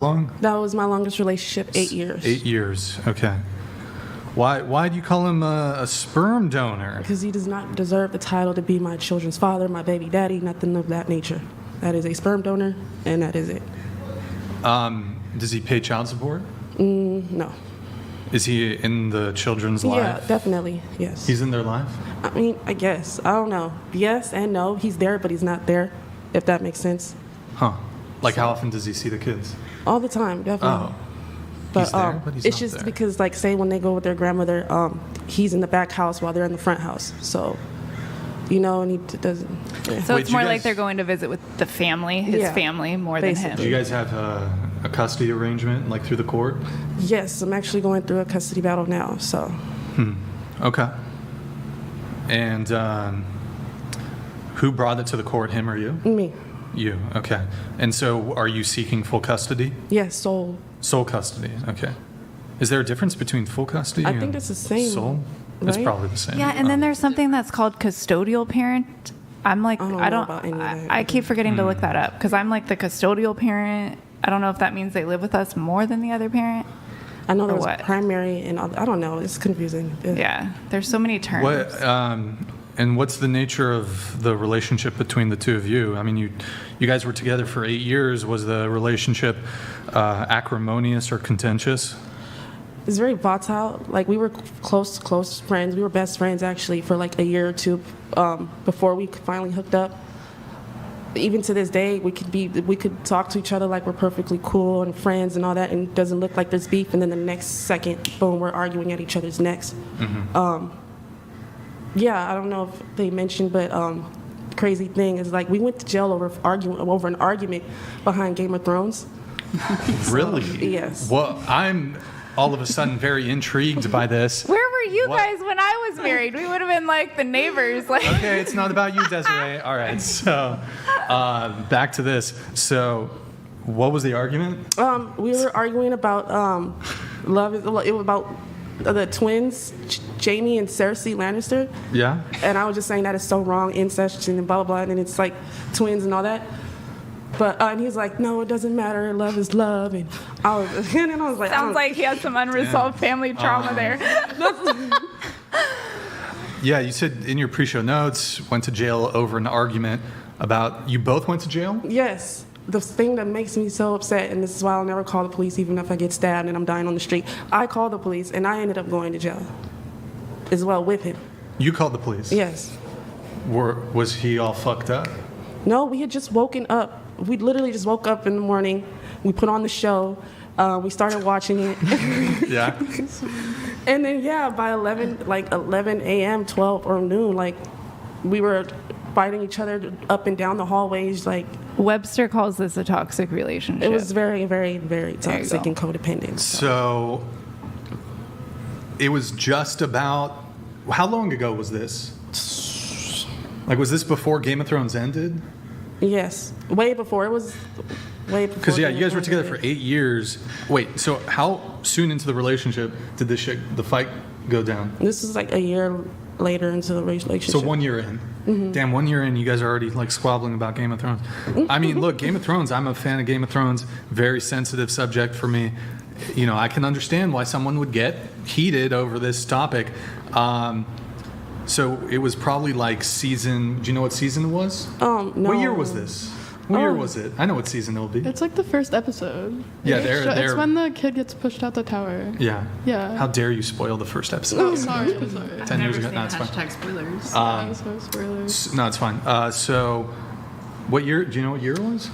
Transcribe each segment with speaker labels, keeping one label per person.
Speaker 1: long?
Speaker 2: That was my longest relationship, 8 years.
Speaker 1: 8 years, okay. Why do you call him a sperm donor?
Speaker 2: Because he does not deserve the title to be my children's father, my baby daddy, nothing of that nature. That is a sperm donor, and that is it.
Speaker 1: Does he pay child support?
Speaker 2: No.
Speaker 1: Is he in the children's life?
Speaker 2: Yeah, definitely, yes.
Speaker 1: He's in their life?
Speaker 2: I mean, I guess. I don't know. Yes and no. He's there, but he's not there, if that makes sense.
Speaker 1: Huh. Like, how often does he see the kids?
Speaker 2: All the time, definitely.
Speaker 1: Oh.
Speaker 2: But,
Speaker 1: He's there, but he's
Speaker 2: it's
Speaker 1: not
Speaker 2: just
Speaker 1: there.
Speaker 2: because, like, say when they go with their grandmother, he's in the back house while they're in the front house. So, and he doesn't. Yeah.
Speaker 3: So
Speaker 1: Wait,
Speaker 3: it's
Speaker 1: do you
Speaker 3: more like
Speaker 1: guys-
Speaker 3: they're going to visit with the family, his family, more than him.
Speaker 1: Do you guys have a custody arrangement, like through the court?
Speaker 2: Yes, I'm actually going through a custody battle now. So,
Speaker 1: Okay. And who brought it to the court, him or you?
Speaker 2: me.
Speaker 1: You, okay. And so are you seeking full custody?
Speaker 2: Yes, sole.
Speaker 1: Sole custody, okay. Is there a difference between full custody
Speaker 2: I
Speaker 1: and
Speaker 2: think it's the same,
Speaker 1: sole? It's
Speaker 2: right?
Speaker 1: probably the same.
Speaker 3: Yeah, and then there's something that's called custodial parent. I'm like,
Speaker 2: I don't
Speaker 3: I
Speaker 2: know
Speaker 3: don't,
Speaker 2: about any of that.
Speaker 3: I keep forgetting to look that up because I'm like the custodial parent. I don't know if that means they live with us more than the other parent.
Speaker 2: I know
Speaker 3: Or
Speaker 2: there's
Speaker 3: what?
Speaker 2: primary and I don't know. It's confusing.
Speaker 3: Yeah, there's so many terms.
Speaker 1: What, and what's the nature of the relationship between the two of you? I mean, you guys were together for 8 years. Was the relationship acrimonious or contentious?
Speaker 2: It's very volatile. Like, we were close friends. We were best friends, actually, for like a year or two before we finally hooked up. Even to this day, we could talk to each other like we're perfectly cool and friends and all that, and it doesn't look like there's beef. And then the next second, boom, we're arguing at each other's necks. Yeah, I don't know if they mentioned, but crazy thing is, like, we went to jail over an argument behind Game of Thrones.
Speaker 1: Really?
Speaker 2: Yes.
Speaker 1: Well, I'm all of a sudden very intrigued by this.
Speaker 3: Where were you
Speaker 1: What?
Speaker 3: guys when I was married? We would have been like the neighbors. Like,
Speaker 1: Okay, it's not about you, Desiree. All right, so back to this. So, what was the argument?
Speaker 2: We were arguing about love. It was about the twins, Jamie and Cersei Lannister.
Speaker 1: Yeah?
Speaker 2: And I was just saying that is so wrong, incest and blah, blah, blah, and it's like twins and all that. But and he's like, no, it doesn't matter. Love is love. And I was like, I
Speaker 3: sounds
Speaker 2: don't-
Speaker 3: like he has some unresolved family trauma there.
Speaker 1: Yeah, you said in your pre-show notes, went to jail over an argument about, you both went to jail?
Speaker 2: Yes. The thing that makes me so upset, and this is why I'll never call the police even if I get stabbed and I'm dying on the street, I called the police and I ended up going to jail as well with him.
Speaker 1: You called the police?
Speaker 2: Yes.
Speaker 1: Was he all fucked up?
Speaker 2: No, we had just woken up. We literally just woke up in the morning. We put on the show. We started watching it.
Speaker 1: Yeah?
Speaker 2: And then, yeah, by 11 a.m., 12 or noon, like, we were fighting each other up and down the hallways. Like,
Speaker 3: Webster calls this a toxic relationship.
Speaker 2: it was very, very, very
Speaker 3: There you
Speaker 2: toxic
Speaker 3: go.
Speaker 2: and codependent.
Speaker 1: So, it was just about, how long ago was this? Like, was this before Game of Thrones ended?
Speaker 2: Yes, way before. It was way before.
Speaker 1: Because, yeah, you
Speaker 2: Game of
Speaker 1: guys were
Speaker 2: Thrones
Speaker 1: together for
Speaker 2: ended.
Speaker 1: 8 years. Wait, so how soon into the relationship did the fight go down?
Speaker 2: This is like a year later into the relationship.
Speaker 1: So 1 year in. Damn, 1 year in, you guys are already like squabbling about Game of Thrones. I mean, look, Game of Thrones, I'm a fan of Game of Thrones. Very sensitive subject for me. You know, I can understand why someone would get heated over this topic. So it was probably like season, do you know what season it was?
Speaker 2: No.
Speaker 1: What year was this? What year was it? I know what season it'll be.
Speaker 4: It's like the first episode.
Speaker 1: Yeah,
Speaker 4: It's when the kid gets pushed out the tower.
Speaker 1: Yeah.
Speaker 4: Yeah.
Speaker 1: How dare you spoil the first episode?
Speaker 4: Oh, sorry. Sorry.
Speaker 1: 10 years ago?
Speaker 5: Never
Speaker 1: No, it's
Speaker 5: seen
Speaker 1: fine.
Speaker 5: #spoilers.
Speaker 4: So spoilers.
Speaker 1: No, it's fine. So, what year? Do you know what year it was?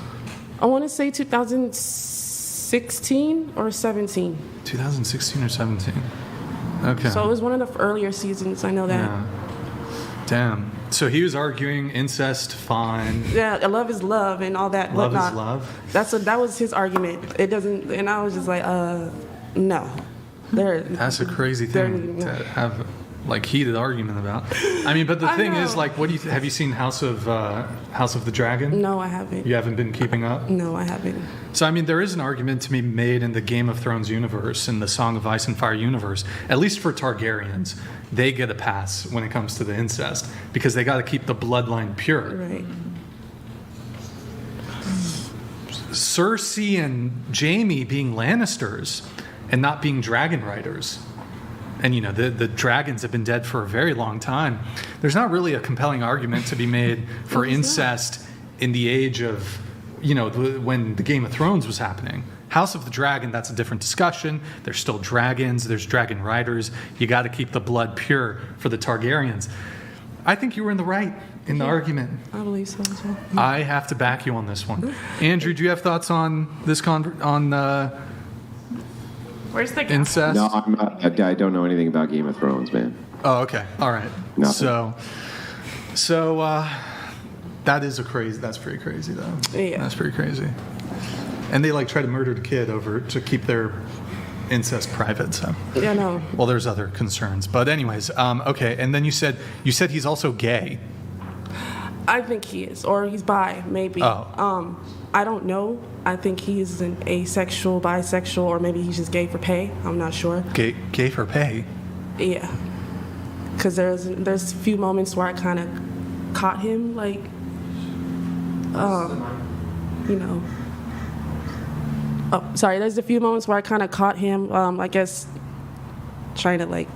Speaker 2: I want to say 2016 or 17.
Speaker 1: 2016 or 17. Okay.
Speaker 2: So it was one of the earlier seasons. I know that.
Speaker 1: Yeah. Damn. So he was arguing incest, fine.
Speaker 2: Yeah, love is love and all that.
Speaker 1: Love
Speaker 2: whatnot.
Speaker 1: is love.
Speaker 2: That was his argument. It doesn't, and I was just like, no.
Speaker 1: That's a crazy thing to have like heated argument about. I mean, but the
Speaker 2: I
Speaker 1: thing is,
Speaker 2: know.
Speaker 1: like, what do you have you seen House of the Dragon?
Speaker 2: No, I haven't.
Speaker 1: You haven't been keeping up?
Speaker 2: No, I haven't.
Speaker 1: So, I mean, there is an argument to be made in the Game of Thrones universe, in the Song of Ice and Fire universe, at least for Targaryens, they get a pass when it comes to the incest because they got to keep the bloodline pure.
Speaker 2: Right.
Speaker 1: Cersei and Jaime being Lannisters and not being dragon riders. And, you know, the dragons have been dead for a very long time. There's not really a compelling argument to be made for incest in the age of, you know, when the Game of Thrones was happening. House of the Dragon, that's a different discussion. There's still dragons, there's dragon riders. You got to keep the blood pure for the Targaryens. I think you were in the right in the argument.
Speaker 2: I believe so as well.
Speaker 1: I have to back you on this one. Andrew, do you have thoughts on this
Speaker 3: Where's the
Speaker 1: incest?
Speaker 5: No, I'm not. I don't know anything about Game of Thrones, man.
Speaker 1: Oh, okay. All right.
Speaker 5: Nothing.
Speaker 1: So that's pretty crazy though.
Speaker 2: Yeah.
Speaker 1: That's pretty crazy. And they like try to murder the kid over to keep their incest private. So
Speaker 2: Yeah, no.
Speaker 1: well, there's other concerns, but anyways, okay. And then you said he's also gay.
Speaker 2: I think he is, or he's bi, maybe.
Speaker 1: Oh.
Speaker 2: I don't know. I think he's an asexual, bisexual, or maybe he's just gay for pay. I'm not sure.
Speaker 1: Gay for pay.
Speaker 2: Yeah. Because there's a few moments where I kind of caught him, like, you know. Oh, sorry. There's a few moments where I kind of caught him, I guess, trying to, like,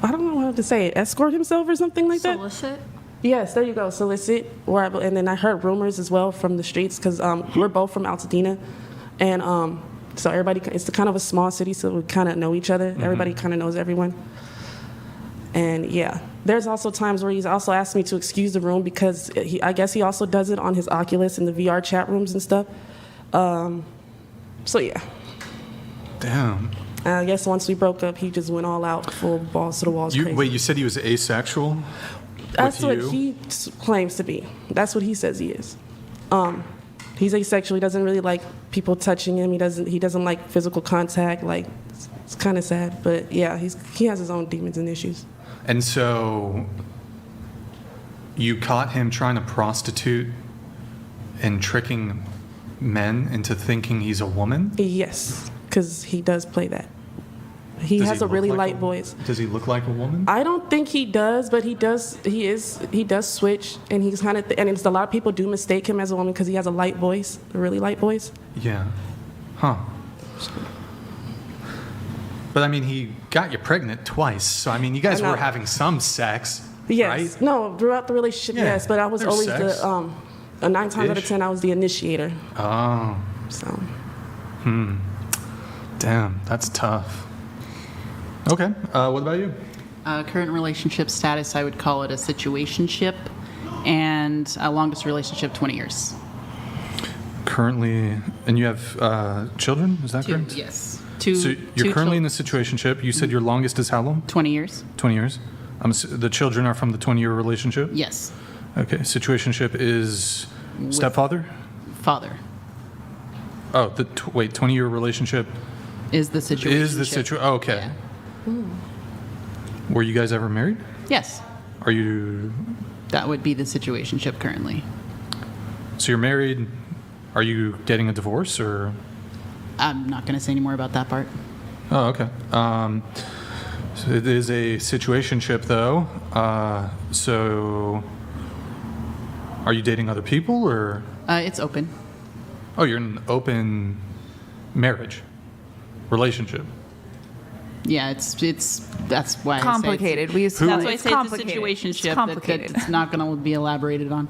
Speaker 2: I don't know how to say it, escort himself or something like that.
Speaker 6: Solicit?
Speaker 2: Yes, there you go, solicit. And then I heard rumors as well from the streets because we're both from Altadena. And so everybody, it's kind of a small city, so we kind of know each other.
Speaker 1: Mm-hmm.
Speaker 2: Everybody kind of knows everyone. And yeah, there's also times where he's also asked me to excuse the room because I guess he also does it on his Oculus in the VR chat rooms and stuff. So yeah.
Speaker 1: Damn.
Speaker 2: I guess once we broke up, he just went all out, full balls to the walls. Crazy.
Speaker 1: Wait, you said he was asexual?
Speaker 2: That's
Speaker 1: with
Speaker 2: what
Speaker 1: you?
Speaker 2: he claims to be. That's what he says he is. He's asexual. He doesn't really like people touching him. He doesn't like physical contact. Like, it's kind of sad, but yeah, he has his own demons and issues.
Speaker 1: And so you caught him trying to prostitute and tricking men into thinking he's a woman?
Speaker 2: Yes, because he does play that. He
Speaker 1: Does
Speaker 2: has
Speaker 1: he
Speaker 2: a really
Speaker 1: look like
Speaker 2: light voice.
Speaker 1: Does he look like a woman?
Speaker 2: I don't think he does, but he does. He does switch, and he's kind of. And it's a lot of people do mistake him as a woman because he has a light voice, a really light voice.
Speaker 1: Yeah. Huh. But I mean, he got you pregnant twice, so I mean, you guys
Speaker 2: I know.
Speaker 1: were having some sex,
Speaker 2: Yes.
Speaker 1: right?
Speaker 2: No, throughout the relationship,
Speaker 1: Yeah,
Speaker 2: yes. But I was
Speaker 1: there's
Speaker 2: always
Speaker 1: sex.
Speaker 2: the 9 times out of
Speaker 1: Ish.
Speaker 2: 10, I was the initiator.
Speaker 1: Oh,
Speaker 2: So
Speaker 1: damn, that's tough. Okay, what about you?
Speaker 6: Current relationship status, I would call it a situationship, and longest relationship, 20 years.
Speaker 1: Currently, and you have children, is that correct?
Speaker 6: Yes. Two.
Speaker 1: So you're
Speaker 6: two
Speaker 1: currently in
Speaker 6: chil-
Speaker 1: a situationship. You said your longest is how long?
Speaker 6: 20 years.
Speaker 1: 20 years. The children are from the 20-year relationship?
Speaker 6: Yes.
Speaker 1: Okay, situationship is stepfather?
Speaker 6: Father
Speaker 1: Oh, 20-year relationship
Speaker 6: is the situation.
Speaker 1: is the situation. Oh, okay.
Speaker 6: Yeah.
Speaker 1: Were you guys ever married?
Speaker 6: Yes.
Speaker 1: Are you?
Speaker 6: That would be the situationship currently.
Speaker 1: So you're married. Are you getting a divorce or?
Speaker 6: I'm not going to say any more about that part.
Speaker 1: Oh, okay. So it is a situationship, though. So are you dating other people or?
Speaker 6: It's open.
Speaker 1: Oh, you're in an open marriage relationship.
Speaker 6: Yeah, that's why
Speaker 3: Complicated.
Speaker 6: I say
Speaker 3: We
Speaker 6: it's,
Speaker 3: used to
Speaker 6: that's why I
Speaker 3: it's
Speaker 6: say it's a
Speaker 3: complicated.
Speaker 6: situationship
Speaker 3: It's complicated.
Speaker 6: that it's not going to be elaborated on.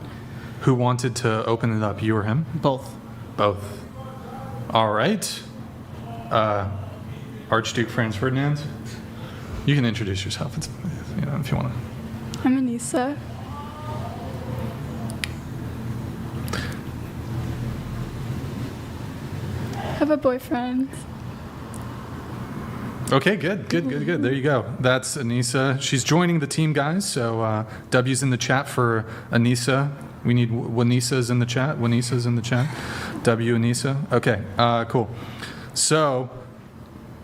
Speaker 1: Who wanted to open it up? You or him?
Speaker 6: Both.
Speaker 1: Both. All right. Archduke Franz Ferdinand. You can introduce yourself. It's, if you want to.
Speaker 4: I'm Anissa. I have a boyfriend.
Speaker 1: Okay, good. There you go. That's Anissa. She's joining the team, guys. So W's in the chat for Anissa. We need Wanissa's in the chat. Wanissa's in the chat. W Anissa. Okay, cool. So,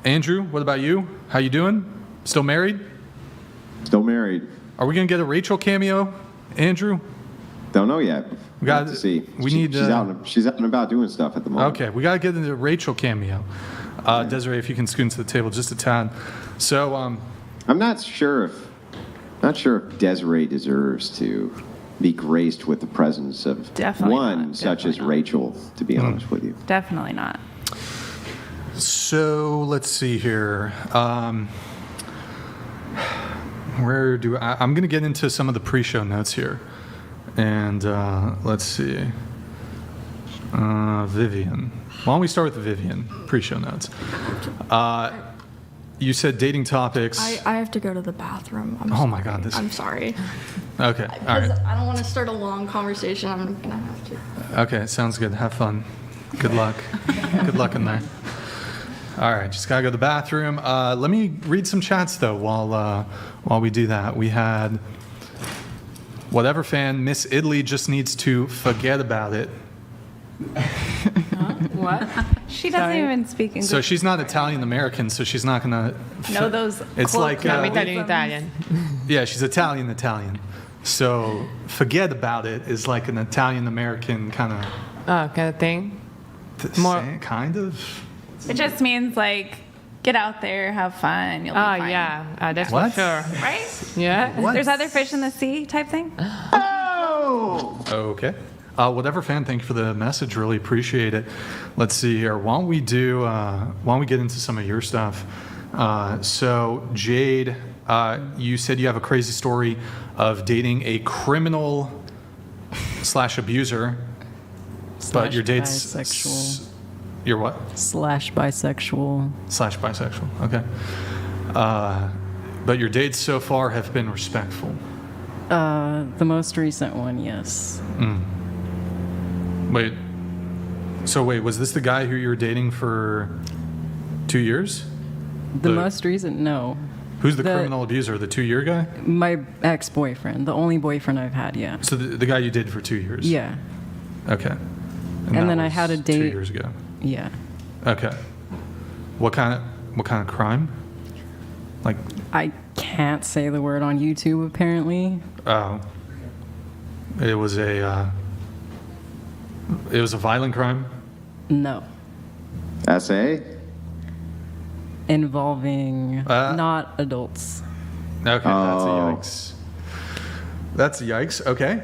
Speaker 1: Andrew, what about you? How you doing? Still married?
Speaker 5: Still married.
Speaker 1: Are we gonna get a Rachel cameo, Andrew?
Speaker 5: Don't know yet.
Speaker 1: We got
Speaker 5: to see.
Speaker 1: We need.
Speaker 5: She's out and about doing stuff at the moment.
Speaker 1: Okay, we gotta get into a Rachel cameo. Desiree, if you can scoot to the table just a tad. So,
Speaker 5: I'm not sure if Desiree deserves to be graced with the presence of
Speaker 3: Definitely
Speaker 5: one
Speaker 3: not.
Speaker 5: such as
Speaker 3: Definitely not.
Speaker 5: Rachel, to be honest with you.
Speaker 3: Definitely not.
Speaker 1: So let's see here. Where do I'm going to get into some of the pre-show notes here, and let's see. Vivian. Why don't we start with Vivian? Pre-show notes. You said dating topics.
Speaker 7: I have to go to the bathroom. I'm
Speaker 1: Oh
Speaker 7: sorry.
Speaker 1: my God, this-
Speaker 7: I'm sorry.
Speaker 1: Okay. All right.
Speaker 7: I don't want to start a long conversation. I'm gonna have to.
Speaker 1: Okay. Sounds good. Have fun. Good luck. Good luck in there. All right. Just gotta go to the bathroom. Let me read some chats though while we do that. We had whatever fan Miss Italy just needs to forget about it.
Speaker 2: What?
Speaker 3: She doesn't even speak English.
Speaker 1: So she's not Italian American, so she's not gonna
Speaker 3: know those.
Speaker 1: It's like
Speaker 8: Italian.
Speaker 1: yeah, she's Italian. So forget about it is like an Italian American kind of
Speaker 8: Oh, kind of thing. More-
Speaker 1: kind of.
Speaker 3: It just means like get out there, have fun. You'll be
Speaker 8: Oh,
Speaker 3: fine.
Speaker 8: yeah. That's
Speaker 1: What?
Speaker 8: for sure.
Speaker 3: Right?
Speaker 8: Yeah.
Speaker 1: What?
Speaker 3: There's other fish in the sea type thing.
Speaker 1: Okay. Whatever fan, thank you for the message. Really appreciate it. Let's see here. Why don't we get into some of your stuff? So Jade, you said you have a crazy story of dating a criminal / abuser, but your date's
Speaker 9: bisexual.
Speaker 1: You're what?
Speaker 9: / bisexual.
Speaker 1: / bisexual. Okay. But your dates so far have been respectful.
Speaker 9: The most recent one, yes.
Speaker 1: Wait. So wait, was this the guy who you were dating for 2 years?
Speaker 9: The most recent, no.
Speaker 1: Who's the
Speaker 9: the-
Speaker 1: criminal abuser? The 2-year guy?
Speaker 9: My ex-boyfriend, the only boyfriend I've had, yeah.
Speaker 1: So the guy you dated for 2 years?
Speaker 9: Yeah,
Speaker 1: Okay.
Speaker 9: And
Speaker 1: that
Speaker 9: then I
Speaker 1: was
Speaker 9: had a
Speaker 1: 2
Speaker 9: date-
Speaker 1: years ago.
Speaker 9: yeah.
Speaker 1: Okay. What kind of crime? Like,
Speaker 9: I can't say the word on YouTube, apparently.
Speaker 1: oh, it was a violent crime.
Speaker 9: No.
Speaker 5: SA?
Speaker 9: Involving
Speaker 1: Uh.
Speaker 9: not adults.
Speaker 1: Okay,
Speaker 5: Oh.
Speaker 1: that's a yikes. That's a yikes. Okay.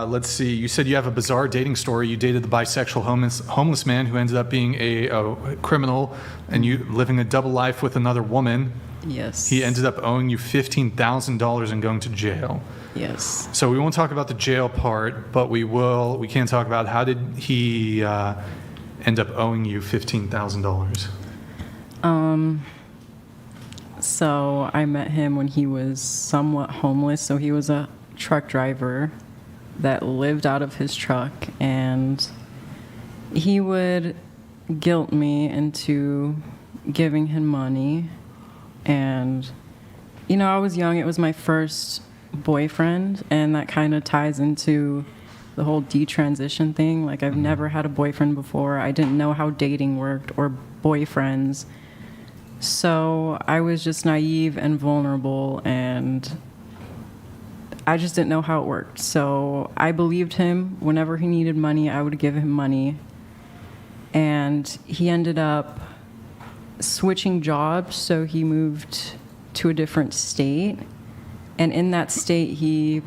Speaker 1: Let's see. You said you have a bizarre dating story. You dated the bisexual homeless man who ended up being a criminal, and you living a double life with another woman.
Speaker 9: Yes.
Speaker 1: He ended up owing you $15,000 and going to jail.
Speaker 9: Yes.
Speaker 1: So we won't talk about the jail part, but we will. We can talk about how did he end up owing you $15,000.
Speaker 9: So I met him when he was somewhat homeless. So he was a truck driver that lived out of his truck, and he would guilt me into giving him money. And, you know, I was young. It was my first boyfriend, and that kind of ties into the whole detransition thing. Like, I've never had a boyfriend before. I didn't know how dating worked or boyfriends. So I was just naive and vulnerable, and I just didn't know how it worked. So I believed him. Whenever he needed money, I would give him money. And he ended up switching jobs, so he moved to a different state. And in that state, he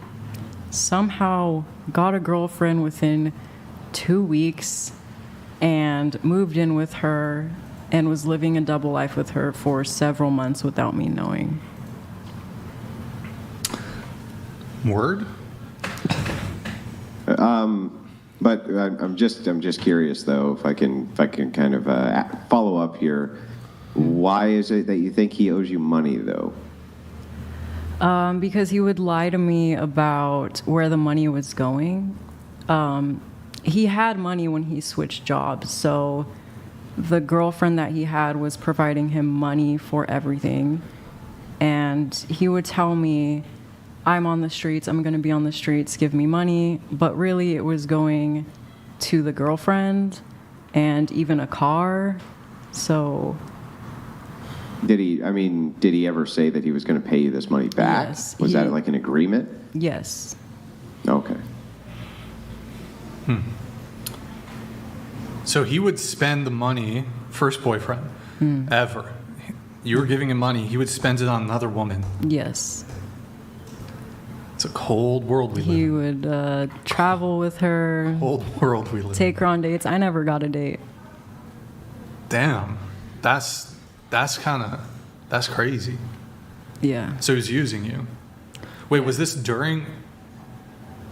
Speaker 9: somehow got a girlfriend within 2 weeks and moved in with her and was living a double life with her for several months without me knowing.
Speaker 1: Word?
Speaker 5: But I'm just curious though, if I can kind of follow up here. Why is it that you think he owes you money though?
Speaker 9: Because he would lie to me about where the money was going. He had money when he switched jobs, so the girlfriend that he had was providing him money for everything. And he would tell me, I'm on the streets, I'm going to be on the streets, give me money. But really, it was going to the girlfriend and even a car. So
Speaker 5: Did he ever say that he was going to pay you this money back?
Speaker 9: Yes,
Speaker 5: Was
Speaker 9: he-
Speaker 5: that like an agreement?
Speaker 9: yes.
Speaker 5: Okay.
Speaker 1: So he would spend the money, first boyfriend, ever. You were giving him money, he would spend it on another woman.
Speaker 9: Yes.
Speaker 1: It's a cold world we live
Speaker 9: He
Speaker 1: in.
Speaker 9: would travel with her,
Speaker 1: Cold world we live in.
Speaker 9: take her on dates. I never got a date.
Speaker 1: Damn. That's crazy.
Speaker 9: Yeah.
Speaker 1: So he's using you. Wait, was this during?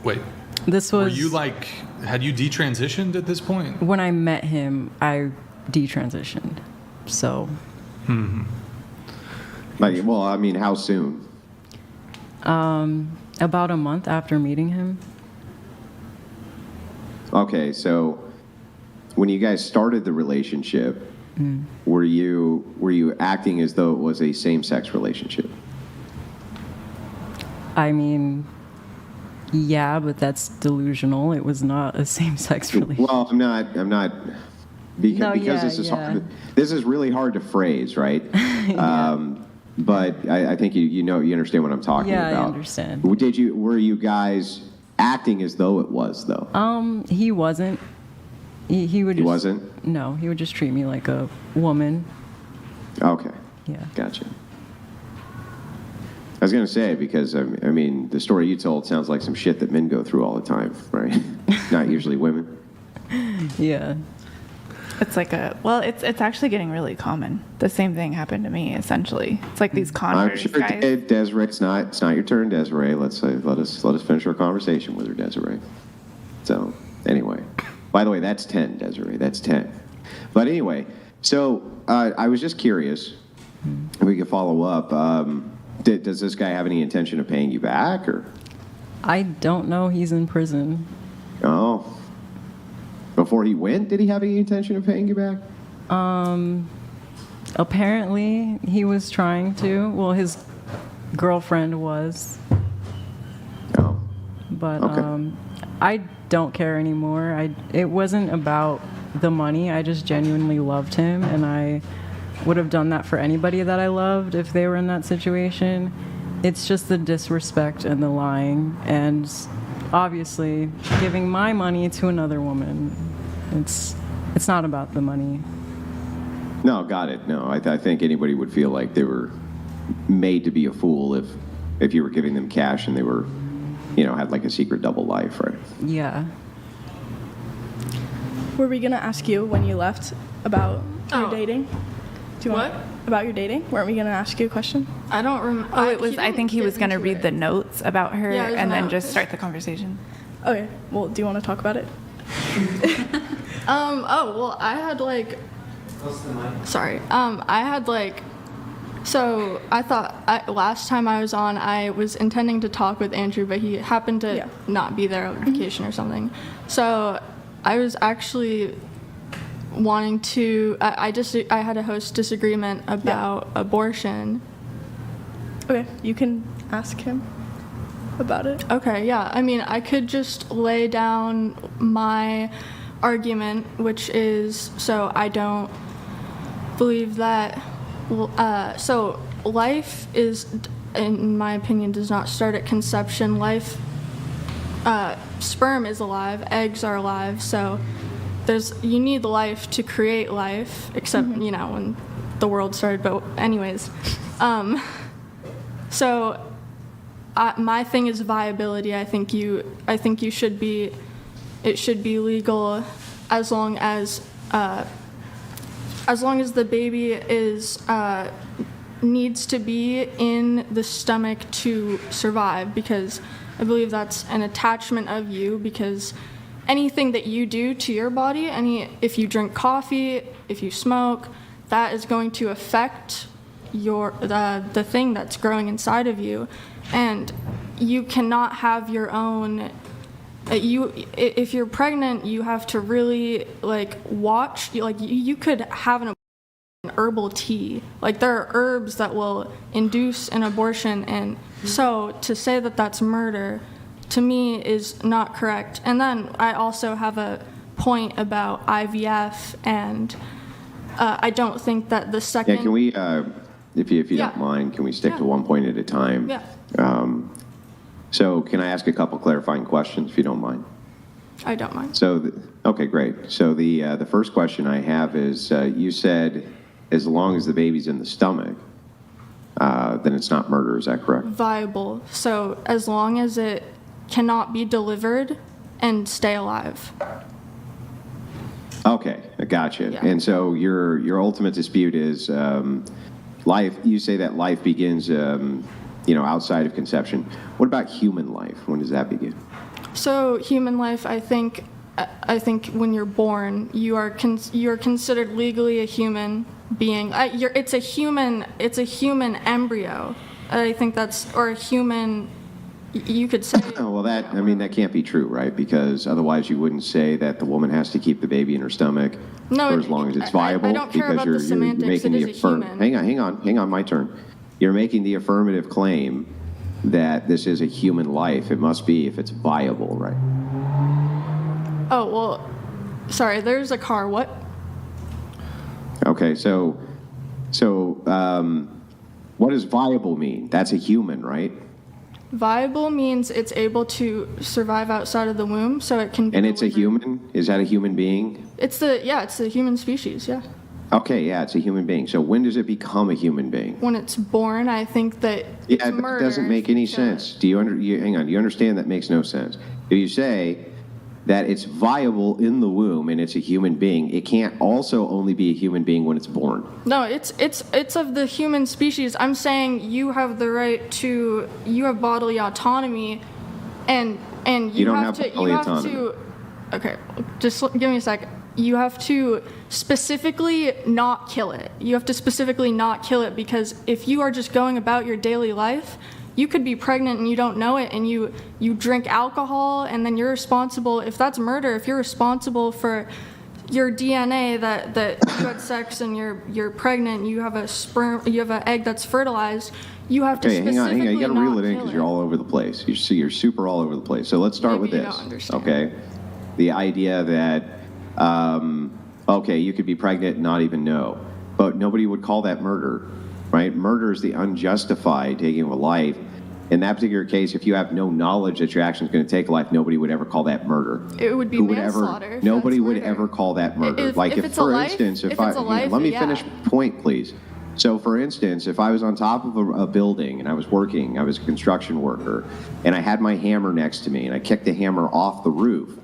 Speaker 1: Wait,
Speaker 9: This was
Speaker 1: were you like, had you detransitioned at this point?
Speaker 9: when I met him. I detransitioned. So
Speaker 5: Like, well, I mean, how soon?
Speaker 9: about a month after meeting him.
Speaker 5: Okay, so when you guys started the relationship, were you acting as though it was a same-sex relationship?
Speaker 9: I mean, yeah, but that's delusional. It was not a same-sex relationship.
Speaker 5: Well, I'm not because,
Speaker 9: No,
Speaker 5: because
Speaker 9: yeah,
Speaker 5: this is
Speaker 9: yeah.
Speaker 5: hard. This is really hard to phrase, right? But I think you understand what I'm talking
Speaker 9: Yeah, I
Speaker 5: about.
Speaker 9: understand.
Speaker 5: Were you guys acting as though it was though?
Speaker 9: He wasn't. He would.
Speaker 5: He
Speaker 9: Just,
Speaker 5: wasn't?
Speaker 9: No, he would just treat me like a woman.
Speaker 5: Okay.
Speaker 9: Yeah.
Speaker 5: Gotcha. I was going to say, because, I mean, the story you told sounds like some shit that men go through all the time, right? Not usually women.
Speaker 9: Yeah.
Speaker 3: It's like it's actually getting really common. The same thing happened to me, essentially. It's like these
Speaker 5: I'm
Speaker 3: converts
Speaker 5: sure it
Speaker 3: guys.
Speaker 5: did, Desiree. It's not your turn, Desiree. Let us finish our conversation with her, Desiree. So, anyway. By the way, that's 10, Desiree. That's 10. But anyway, so I was just curious if we could follow up. Does this guy have any intention of paying you back, or?
Speaker 9: I don't know. He's in prison.
Speaker 5: Oh. Before he went, did he have any intention of paying you back?
Speaker 9: Apparently, he was trying to. Well, his girlfriend was,
Speaker 5: Oh.
Speaker 9: but
Speaker 5: Okay.
Speaker 9: I don't care anymore. It wasn't about the money. I just genuinely loved him, and I would have done that for anybody that I loved if they were in that situation. It's just the disrespect and the lying, and obviously giving my money to another woman. It's not about the money.
Speaker 5: No, got it. No, I think anybody would feel like they were made to be a fool if you were giving them cash and they were, had like a secret double life, right?
Speaker 9: Yeah.
Speaker 4: Were we gonna ask you when you left about your dating? Do you
Speaker 7: What?
Speaker 4: want about your dating? Weren't we gonna ask you a question?
Speaker 7: I don't remember.
Speaker 3: Oh, it was. I think he was going to read the notes about her
Speaker 7: Yeah, it was
Speaker 3: and then
Speaker 7: about-
Speaker 3: just start the conversation.
Speaker 4: Okay. Well, do you want to talk about it?
Speaker 7: Oh, well, I had like. Sorry. I had like. So I thought last time I was on, I was intending to talk with Andrew, but he happened to not be there on vacation or something. So I was actually wanting to. I had a host disagreement about abortion.
Speaker 4: Okay. You can ask him about it.
Speaker 7: Okay, yeah. I mean, I could just lay down my argument, which is so I don't believe that. So life is, in my opinion, does not start at conception. Life, sperm is alive, eggs are alive. So you need life to create life, except when the world started. But anyways, so. My thing is viability. I think you should be. It should be legal, as long as the baby needs to be in the stomach to survive. Because I believe that's an attachment of you. Because anything that you do to your body, if you drink coffee, if you smoke, that is going to affect the thing that's growing inside of you. And you cannot have your own. If you're pregnant, you have to really watch. You could have an herbal tea. There are herbs that will induce an abortion, and so to say that that's murder, to me, is not correct. And then I also have a point about IVF, and I don't think that the second.
Speaker 5: Yeah, can we, if you don't mind, can we stick to one point at a time?
Speaker 7: Yeah.
Speaker 5: So can I ask a couple clarifying questions, if you don't mind?
Speaker 7: I don't mind.
Speaker 5: So, okay, great. So the first question I have is, you said as long as the baby's in the stomach. then it's not murder. Is that correct?
Speaker 7: Viable. So as long as it cannot be delivered and stay alive.
Speaker 5: Okay, I gotcha.
Speaker 7: Yeah.
Speaker 5: And so your ultimate dispute is life. You say that life begins, outside of conception. What about human life? When does that begin?
Speaker 7: So human life, I think when you're born, you are considered legally a human being. It's a human embryo. I think or a human. You could say.
Speaker 5: Oh, well, that can't be true, right? Because otherwise, you wouldn't say that the woman has to keep the baby in her stomach for as long as it's viable.
Speaker 7: I don't care
Speaker 5: because
Speaker 7: about the semantics.
Speaker 5: making
Speaker 7: It
Speaker 5: the
Speaker 7: is a human.
Speaker 5: Hang on, my turn. You're making the affirmative claim that this is a human life. It must be if it's viable, right?
Speaker 7: Oh well, sorry. There's a car. What?
Speaker 5: Okay, so what does viable mean? That's a human, right?
Speaker 7: Viable means it's able to survive outside of the womb, so it can be.
Speaker 5: And it's a
Speaker 7: delivered.
Speaker 5: human? Is that a human being?
Speaker 7: It's the human species. Yeah.
Speaker 5: Okay, yeah, it's a human being. So when does it become a human being?
Speaker 7: When it's born, I think that it's
Speaker 5: Yeah,
Speaker 7: murder.
Speaker 5: that doesn't make any
Speaker 7: if you kill
Speaker 5: sense.
Speaker 7: it.
Speaker 5: Do you hang on? Do you understand that makes no sense? If you say that it's viable in the womb and it's a human being, it can't also only be a human being when it's born.
Speaker 7: No, it's of the human species. I'm saying you have the right to. You have bodily autonomy, and you
Speaker 5: don't
Speaker 7: have
Speaker 5: have
Speaker 7: to.
Speaker 5: bodily
Speaker 7: You have
Speaker 5: autonomy.
Speaker 7: to. Okay, just give me a sec. You have to specifically not kill it. You have to specifically not kill it because if you are just going about your daily life, you could be pregnant and you don't know it, and you drink alcohol, and then you're responsible. If that's murder, if you're responsible for your DNA that you had sex and you're pregnant, you have a sperm, you have an egg that's fertilized, you have to
Speaker 5: Okay,
Speaker 7: specifically
Speaker 5: hang on. You got to reel it in
Speaker 7: kill
Speaker 5: because you're all over the place. You're super all over the place. So let's start with
Speaker 7: Maybe you
Speaker 5: this.
Speaker 7: don't understand.
Speaker 5: Okay, the idea that you could be pregnant and not even know, but nobody would call that murder, right? Murder is the unjustified taking of a life. In that particular case, if you have no knowledge that your action is going to take a life, nobody would ever call that murder.
Speaker 7: It would be
Speaker 5: Who would
Speaker 7: manslaughter. if
Speaker 5: Nobody
Speaker 7: that's
Speaker 5: would
Speaker 7: murder.
Speaker 5: ever call that murder.
Speaker 7: If it's a
Speaker 5: for
Speaker 7: life-
Speaker 5: instance,
Speaker 7: if it's a life,
Speaker 5: let me
Speaker 7: yeah.
Speaker 5: finish point, please. So, for instance, if I was on top of a building and I was working, I was a construction worker, and I had my hammer next to me, and I kicked the hammer off the roof,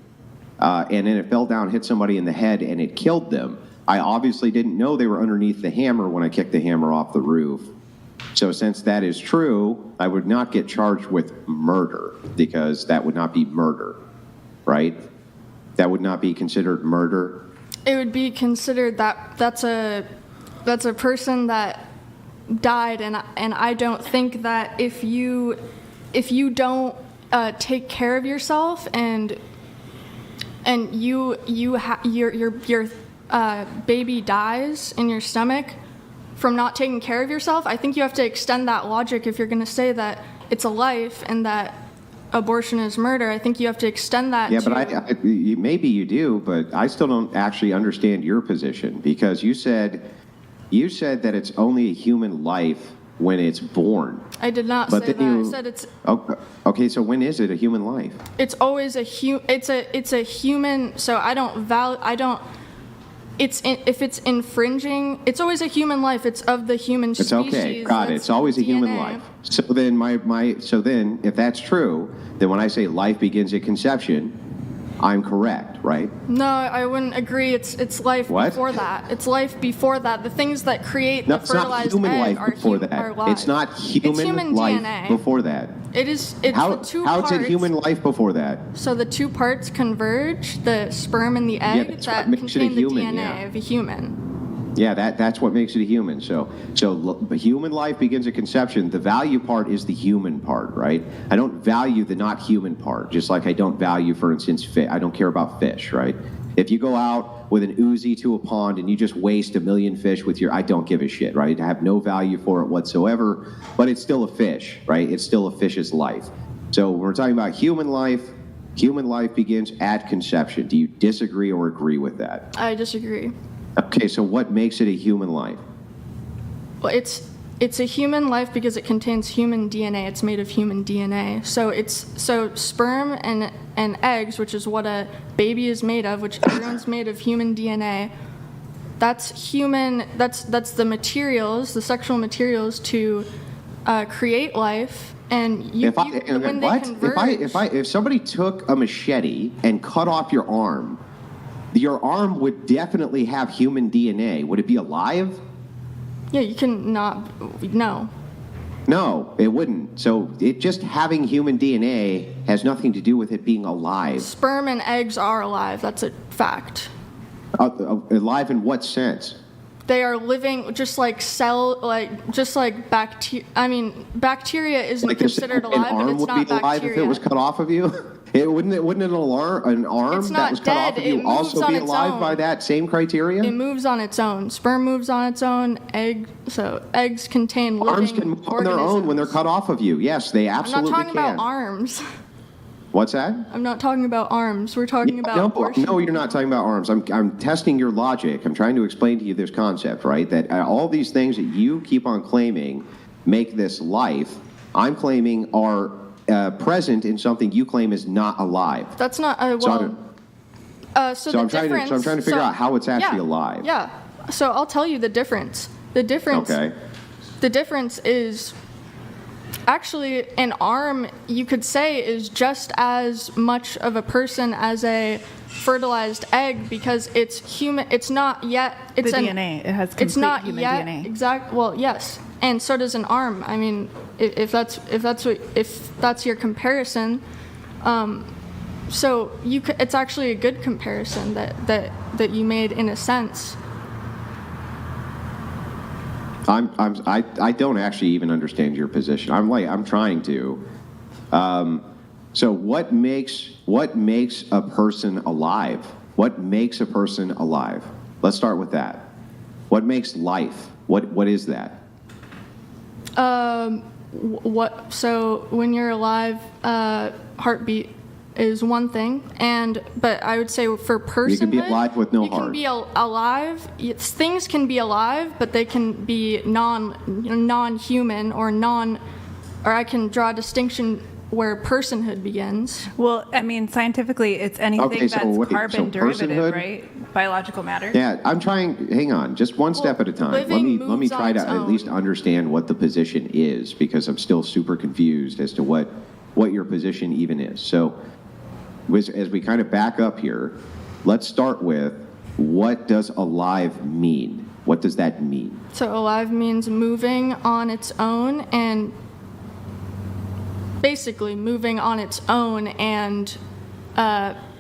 Speaker 5: and then it fell down, hit somebody in the head, and it killed them. I obviously didn't know they were underneath the hammer when I kicked the hammer off the roof. So since that is true, I would not get charged with murder because that would not be murder, right? That would not be considered murder.
Speaker 7: It would be considered that's a person that died, and I don't think that if you don't take care of yourself and your baby dies in your stomach from not taking care of yourself, I think you have to extend that logic if you're going to say that it's a life and that abortion is murder. I think you have to extend that
Speaker 5: Yeah,
Speaker 7: to...
Speaker 5: but maybe you do, but I still don't actually understand your position because you said that it's only a human life when it's born.
Speaker 7: I did not
Speaker 5: But
Speaker 7: say
Speaker 5: then
Speaker 7: that.
Speaker 5: you-
Speaker 7: I said it's
Speaker 5: Okay, so when is it a human life?
Speaker 7: it's always it's a human, so if it's infringing, it's always a human life. It's of the human
Speaker 5: It's
Speaker 7: species.
Speaker 5: okay, got it.
Speaker 7: That's
Speaker 5: It's always a human
Speaker 7: DNA.
Speaker 5: life. So then if that's true, then when I say life begins at conception, I'm correct, right?
Speaker 7: No, I wouldn't agree. It's life
Speaker 5: What?
Speaker 7: before that. It's life before that. The things that create
Speaker 5: No,
Speaker 7: the
Speaker 5: it's not
Speaker 7: fertilized
Speaker 5: human
Speaker 7: egg
Speaker 5: life
Speaker 7: are
Speaker 5: before
Speaker 7: are
Speaker 5: that.
Speaker 7: live.
Speaker 5: It's not human life
Speaker 7: DNA.
Speaker 5: before that.
Speaker 7: It's
Speaker 5: How
Speaker 7: the two
Speaker 5: is
Speaker 7: parts.
Speaker 5: it human life before that?
Speaker 7: So the two parts converge, the sperm and the egg,
Speaker 5: that's what
Speaker 7: that
Speaker 5: makes it a
Speaker 7: contain the
Speaker 5: human,
Speaker 7: DNA
Speaker 5: yeah.
Speaker 7: of a human.
Speaker 5: Yeah, that's what makes it a human. So human life begins at conception. The value part is the human part, right? I don't value the not human part, just like I don't value, for instance, fish. I don't care about fish, right? If you go out with an Uzi to a pond and you just waste 1 million fish with I don't give a shit, right? I have no value for it whatsoever, but it's still a fish, right? It's still a fish's life. So when we're talking about human life begins at conception. Do you disagree or agree with that?
Speaker 7: I disagree.
Speaker 5: Okay, so what makes it a human life?
Speaker 7: Well, it's a human life because it contains human DNA. It's made of human DNA. So sperm and eggs, which is what a baby is made of, which everyone's made of human DNA. That's human. That's the materials, the sexual materials to create life, and when they converge.
Speaker 5: If somebody took a machete and cut off your arm would definitely have human DNA. Would it be alive?
Speaker 7: Yeah, you can not. No.
Speaker 5: No, it wouldn't. So it just having human DNA has nothing to do with it being alive.
Speaker 7: Sperm and eggs are alive. That's a fact.
Speaker 5: Alive in what sense?
Speaker 7: They are living, just like bacteria. I mean, bacteria isn't considered alive, but it's not
Speaker 5: bacteria. An arm would be alive if it was cut off of you? Wouldn't an arm
Speaker 7: It's
Speaker 5: that
Speaker 7: not
Speaker 5: was cut
Speaker 7: dead.
Speaker 5: off of
Speaker 7: It
Speaker 5: you
Speaker 7: moves
Speaker 5: also
Speaker 7: on
Speaker 5: be
Speaker 7: its
Speaker 5: alive
Speaker 7: own.
Speaker 5: by that same criteria?
Speaker 7: It moves on its own. Sperm moves on its own. Eggs contain living
Speaker 5: Arms can move on their own
Speaker 7: organisms.
Speaker 5: when they're cut off of you. Yes, they
Speaker 7: I'm
Speaker 5: absolutely
Speaker 7: not talking
Speaker 5: can.
Speaker 7: about arms.
Speaker 5: What's that?
Speaker 7: I'm not talking about arms. We're talking about abortion.
Speaker 5: No, you're not talking about arms. I'm testing your logic. I'm trying to explain to you this concept, right? That all these things that you keep on claiming make this life, I'm claiming are present in something you claim is not alive.
Speaker 7: That's not
Speaker 5: So I'm trying to figure out how it's actually alive.
Speaker 7: Yeah. So I'll tell you the difference.
Speaker 5: Okay.
Speaker 7: The difference is actually an arm, you could say, is just as much of a person as a fertilized egg because it's human. It's not yet. It's
Speaker 3: The DNA. It has complete
Speaker 7: It's not
Speaker 3: human
Speaker 7: yet
Speaker 3: DNA.
Speaker 7: exact. Well, yes, and so does an arm. I mean, if that's your comparison. So it's actually a good comparison that you made in a sense.
Speaker 5: I don't actually even understand your position. I'm trying to. So what makes a person alive? What makes a person alive? Let's start with that. What makes life? What is that?
Speaker 7: So when you're alive, heartbeat is one thing, but I would say for personhood,
Speaker 5: You can be alive with no
Speaker 7: you
Speaker 5: heart.
Speaker 7: can be alive. Things can be alive, but they can be non-human or I can draw a distinction where personhood begins.
Speaker 3: Well, I mean, scientifically, it's anything
Speaker 5: Okay, so
Speaker 3: that's
Speaker 5: wait,
Speaker 3: carbon
Speaker 5: so
Speaker 3: derivative,
Speaker 5: personhood-
Speaker 3: right? Biological matter.
Speaker 5: Yeah, I'm trying. Hang on, just one step at a time. Let
Speaker 7: living
Speaker 5: me
Speaker 7: moves
Speaker 5: try
Speaker 7: on
Speaker 5: to
Speaker 7: its
Speaker 5: at least
Speaker 7: own.
Speaker 5: understand what the position is because I'm still super confused as to what your position even is. So, as we kind of back up here, let's start with what does alive mean? What does that mean?
Speaker 7: So alive means moving on its own and basically moving on its own and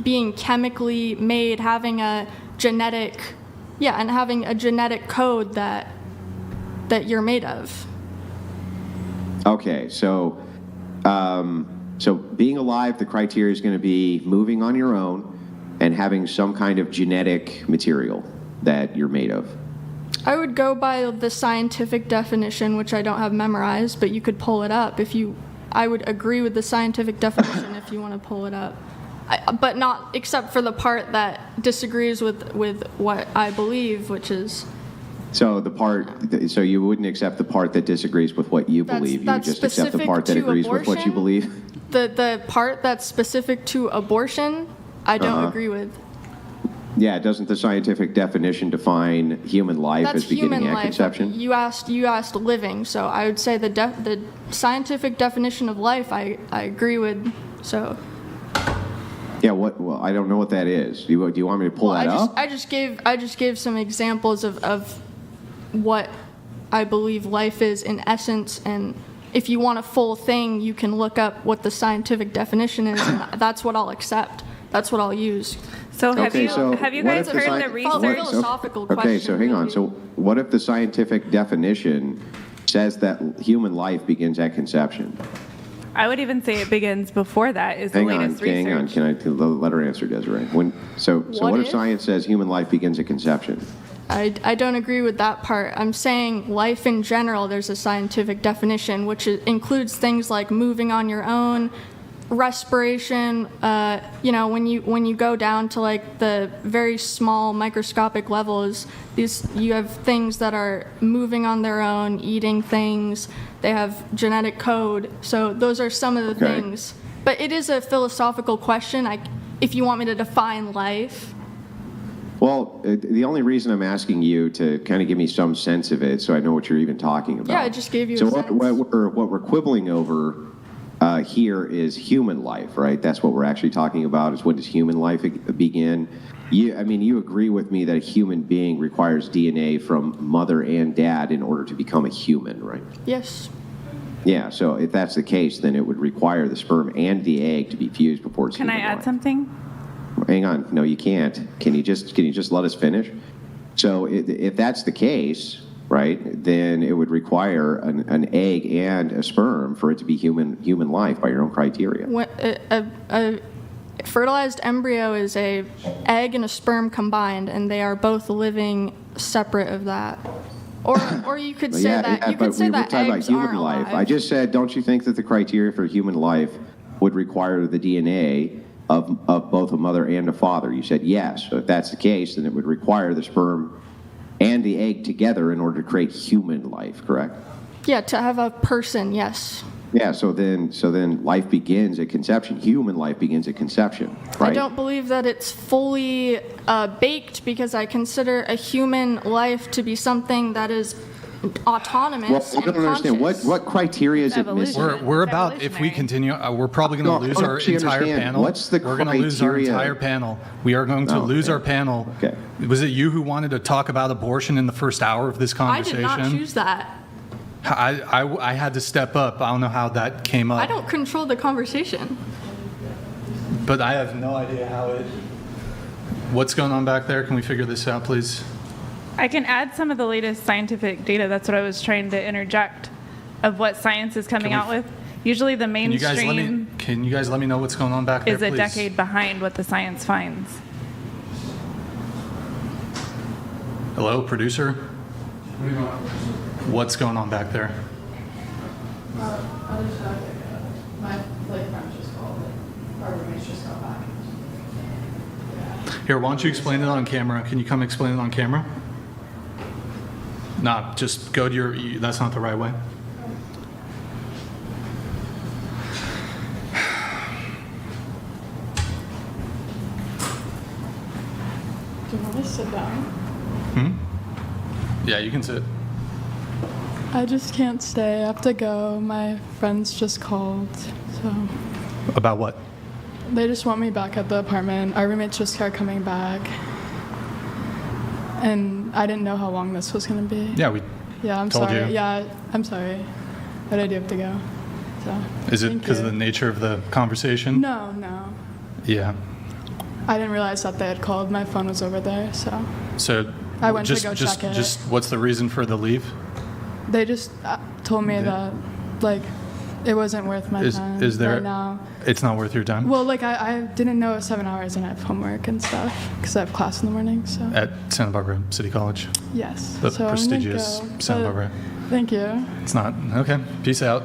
Speaker 7: being chemically made, having a genetic code that you're made of.
Speaker 5: Okay, so being alive, the criteria is going to be moving on your own and having some kind of genetic material that you're made of.
Speaker 7: I would go by the scientific definition, which I don't have memorized, but you could pull it up I would agree with the scientific definition if you want to pull it up. But not except for the part that disagrees with what I believe, which is
Speaker 5: So so you wouldn't accept the part that disagrees with what you believe. You would
Speaker 7: that's
Speaker 5: just accept the
Speaker 7: specific
Speaker 5: part that
Speaker 7: to
Speaker 5: agrees with what you
Speaker 7: abortion?
Speaker 5: believe.
Speaker 7: the part that's specific to abortion, I don't agree with.
Speaker 5: Yeah, doesn't the scientific definition define human life
Speaker 7: That's
Speaker 5: as beginning
Speaker 7: human
Speaker 5: at
Speaker 7: life.
Speaker 5: conception?
Speaker 7: You asked living, so I would say the scientific definition of life I agree with. So
Speaker 5: Yeah, well, I don't know what that is. Do you want me to pull that up?
Speaker 7: I just gave some examples of what I believe life is in essence, and if you want a full thing, you can look up what the scientific definition is, and that's what I'll accept. That's what I'll use.
Speaker 3: So have you
Speaker 5: what
Speaker 3: guys
Speaker 5: if the
Speaker 3: heard
Speaker 5: sci-
Speaker 3: the
Speaker 7: what-
Speaker 3: research?
Speaker 7: philosophical
Speaker 5: Okay,
Speaker 7: question,
Speaker 5: so hang on.
Speaker 7: really.
Speaker 5: So what if the scientific definition says that human life begins at conception?
Speaker 3: I would even say it begins before that. Is the
Speaker 5: Hang on,
Speaker 3: latest research.
Speaker 5: hang on. Can I let her answer, Desiree? So
Speaker 7: What
Speaker 5: what if
Speaker 7: if?
Speaker 5: science says human life begins at conception?
Speaker 7: I don't agree with that part. I'm saying life in general, there's a scientific definition, which includes things like moving on your own, respiration. When you go down to like the very small microscopic levels, you have things that are moving on their own, eating things. They have genetic code. So those are some of the
Speaker 5: Okay.
Speaker 7: things. But it is a philosophical question. If you want me to define life.
Speaker 5: Well, the only reason I'm asking you to kind of give me some sense of it, so I know what you're even talking about.
Speaker 7: Yeah, I just gave you
Speaker 5: so
Speaker 7: a sense.
Speaker 5: what we're quibbling over here is human life, right? That's what we're actually talking about. Is when does human life begin? You agree with me that a human being requires DNA from mother and dad in order to become a human, right?
Speaker 7: Yes.
Speaker 5: Yeah. So if that's the case, then it would require the sperm and the egg to be fused before it's
Speaker 3: Can I
Speaker 5: human
Speaker 3: add
Speaker 5: life.
Speaker 3: something?
Speaker 5: Hang on. No, you can't. Can you just let us finish? So if that's the case, right, then it would require an egg and a sperm for it to be human life by your own criteria.
Speaker 7: A fertilized embryo is a egg and a sperm combined, and they are both living separate of that. Or you could say that you could say that
Speaker 5: talking about
Speaker 7: eggs
Speaker 5: human
Speaker 7: aren't
Speaker 5: life.
Speaker 7: alive.
Speaker 5: I just said, don't you think that the criteria for human life would require the DNA of both a mother and a father? You said yes. So if that's the case, then it would require the sperm and the egg together in order to create human life, correct?
Speaker 7: Yeah, to have a person, yes.
Speaker 5: Yeah, so then life begins at conception. Human life begins at conception, right?
Speaker 7: I don't believe that it's fully baked because I consider a human life to be something that is autonomous
Speaker 5: Well, I don't
Speaker 7: and
Speaker 5: understand.
Speaker 7: conscious.
Speaker 5: What criteria is it missing?
Speaker 1: We're about, if we continue, we're probably going to lose our
Speaker 5: actually
Speaker 1: entire
Speaker 5: understand.
Speaker 1: panel.
Speaker 5: What's the
Speaker 1: We're going to lose our
Speaker 5: criteria?
Speaker 1: entire panel. We are going to lose
Speaker 5: okay.
Speaker 1: our panel.
Speaker 5: Okay.
Speaker 1: Was it you who wanted to talk about abortion in the first hour of this
Speaker 7: I
Speaker 1: conversation?
Speaker 7: did not choose that.
Speaker 1: I had to step up. I don't know how that came up.
Speaker 7: I don't control the conversation.
Speaker 1: But I have no idea how it. What's going on back there? Can we figure this out, please?
Speaker 3: I can add some of the latest scientific data. That's what I was trying to interject of what science is coming out with. Usually the
Speaker 1: Can you guys
Speaker 3: mainstream
Speaker 1: let me know what's going on back there,
Speaker 3: is a
Speaker 1: please?
Speaker 3: decade behind what the science finds.
Speaker 1: Hello, producer? What's going on back there? Here, why don't you explain it on camera? Can you come explain it on camera? Nah, just go to that's not the right way.
Speaker 4: Do you want me to sit down?
Speaker 1: Yeah, you can sit.
Speaker 4: I just can't stay. I have to go. My friends just called, so
Speaker 1: About what?
Speaker 4: they just want me back at the apartment. Our roommates just are coming back, and I didn't know how long this was gonna be.
Speaker 1: Yeah, we
Speaker 4: Yeah, I'm
Speaker 1: told
Speaker 4: sorry.
Speaker 1: you.
Speaker 4: Yeah, I'm sorry, but I do have to go. So.
Speaker 1: Is it
Speaker 4: thank
Speaker 1: because of
Speaker 4: you.
Speaker 1: the nature of the conversation?
Speaker 4: No.
Speaker 1: Yeah.
Speaker 4: I didn't realize that they had called. My phone was over there, so
Speaker 1: So
Speaker 4: I went to
Speaker 1: just,
Speaker 4: go
Speaker 1: just,
Speaker 4: check it.
Speaker 1: just what's the reason for the leave?
Speaker 4: they just told me that, like, it wasn't worth my time
Speaker 1: Is there?
Speaker 4: right now.
Speaker 1: It's not worth your time.
Speaker 4: Well, like, I didn't know it was 7 hours and I have homework and stuff because I have class in the morning, so.
Speaker 1: At Santa Barbara City College,
Speaker 4: Yes.
Speaker 1: the
Speaker 4: so I'm gonna
Speaker 1: prestigious
Speaker 4: go,
Speaker 1: Santa
Speaker 4: but
Speaker 1: Barbara.
Speaker 4: Thank you.
Speaker 1: It's not okay. Peace out.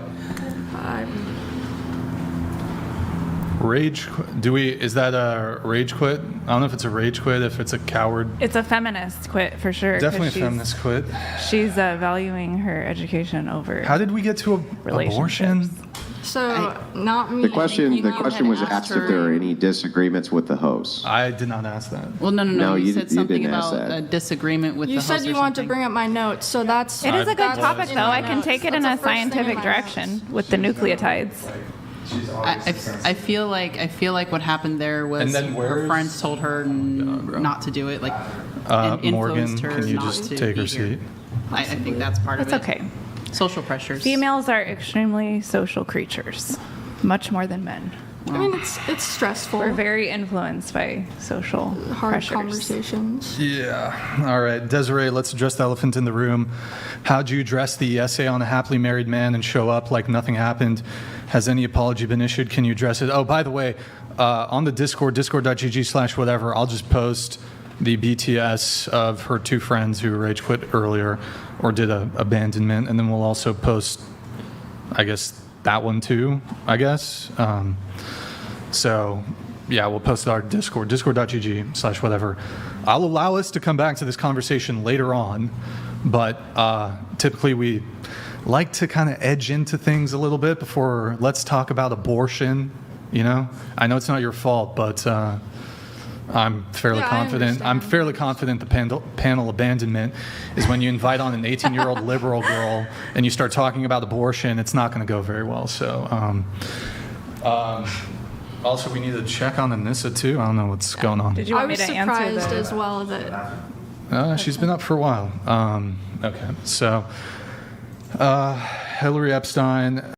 Speaker 1: Rage? Is that a rage quit? I don't know if it's a rage quit. If it's a coward.
Speaker 3: It's a feminist quit for sure. 'cause
Speaker 1: Definitely a feminist quit.
Speaker 3: She's valuing her education over.
Speaker 1: How did we get to abortion?
Speaker 3: Relationships.
Speaker 7: So, not me.
Speaker 5: The question
Speaker 7: You
Speaker 5: was
Speaker 7: had
Speaker 5: asked if there are any disagreements with the host.
Speaker 1: I did not ask that.
Speaker 6: Well, no.
Speaker 5: No,
Speaker 6: You
Speaker 5: you
Speaker 6: said
Speaker 5: didn't
Speaker 6: something
Speaker 5: ask
Speaker 6: about
Speaker 5: that.
Speaker 6: a disagreement with
Speaker 7: You
Speaker 6: the
Speaker 7: said
Speaker 6: host
Speaker 7: you
Speaker 6: or
Speaker 7: wanted to
Speaker 6: something.
Speaker 7: bring up my notes, so that's.
Speaker 3: It is a good
Speaker 7: that's
Speaker 3: topic,
Speaker 7: in
Speaker 3: though.
Speaker 7: my
Speaker 3: I can
Speaker 7: notes.
Speaker 3: take it
Speaker 7: That's
Speaker 3: in
Speaker 7: the
Speaker 3: a
Speaker 7: first thing in
Speaker 3: scientific
Speaker 7: my
Speaker 3: direction
Speaker 7: notes.
Speaker 3: with the nucleotides.
Speaker 6: I feel like what happened there was
Speaker 1: And then
Speaker 6: her
Speaker 1: where's-
Speaker 6: friends told her not to do it, like
Speaker 1: Morgan,
Speaker 6: influenced her
Speaker 1: can you
Speaker 6: not
Speaker 1: just
Speaker 6: to
Speaker 1: take
Speaker 6: be
Speaker 1: her
Speaker 6: here.
Speaker 1: seat?
Speaker 6: I think that's part
Speaker 3: It's
Speaker 6: of it.
Speaker 3: okay.
Speaker 6: Social pressures.
Speaker 3: Females are extremely social creatures, much more than men.
Speaker 7: I mean, it's stressful.
Speaker 3: We're very influenced by social
Speaker 7: hard
Speaker 3: pressures.
Speaker 7: conversations.
Speaker 1: Yeah. All right, Desiree, let's address the elephant in the room. How'd you address the essay on a happily married man and show up like nothing happened? Has any apology been issued? Can you address it? Oh, by the way, on the Discord, discord.gg/whatever, I'll just post the BTS of her two friends who rage quit earlier or did a abandonment, and then we'll also post, I guess, that one too, I guess. So, yeah, we'll post it on our Discord, discord.gg/whatever. I'll allow us to come back to this conversation later on, but typically we like to kind of edge into things a little bit before let's talk about abortion, you know? I know it's not your fault, but I'm fairly
Speaker 7: Yeah, I
Speaker 1: confident. I'm
Speaker 7: understand.
Speaker 1: fairly confident the panel abandonment is when you invite on an 18-year-old liberal girl and you start talking about abortion. It's not going to go very well. So, also we need to check on Anissa too. I don't know what's going on.
Speaker 3: Did you
Speaker 7: I
Speaker 3: want me
Speaker 7: was
Speaker 3: to answer
Speaker 7: surprised
Speaker 3: the?
Speaker 7: as well that
Speaker 1: She's been up for a while. Okay, so Hillary Epstein.